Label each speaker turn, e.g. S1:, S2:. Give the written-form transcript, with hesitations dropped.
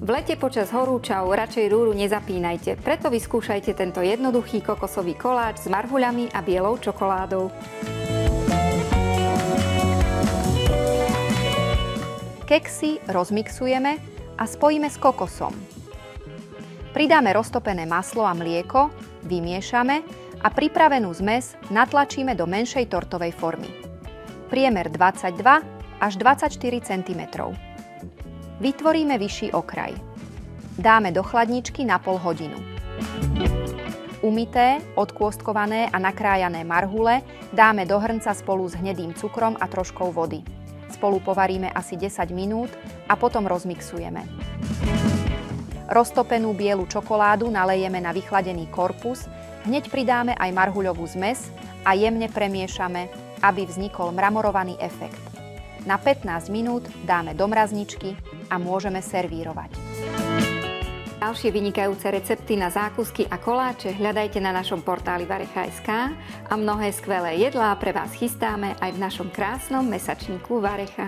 S1: V lete počas horúčav radšej rúru nezapínajte, preto vyskúšajte tento jednoduchý kokosový koláč s marhuľami a bielou čokoládou.
S2: Keksy rozmixujeme a spojíme s kokosom. Pridáme roztopené maslo a mlieko, vymiešame a pripravenú zmes natlačíme do menšej tortovej formy. Priemer 22 až 24 cm. Vytvoríme vyšší okraj. Dáme do chladničky na pol hodinu. Umyté, odkôstkované a nakrájané marhule dáme do hrnca spolu s hnedým cukrom a troškou vody. Spolu povaríme asi 10 minút a potom rozmixujeme. Roztopenú bielu čokoládu nalejeme na vychladený korpus, hneď pridáme aj marhuľovú zmes a jemne premiešame, aby vznikol mramorovaný efekt. Na 15 minút dáme do mrazničky a môžeme servírovať.
S1: Ďalšie vynikajúce recepty na zákusky a koláče hľadajte na našom portáli Varecha.sk a mnohé skvelé jedlá pre vás chystáme aj v našom krásnom mesačníku Varecha.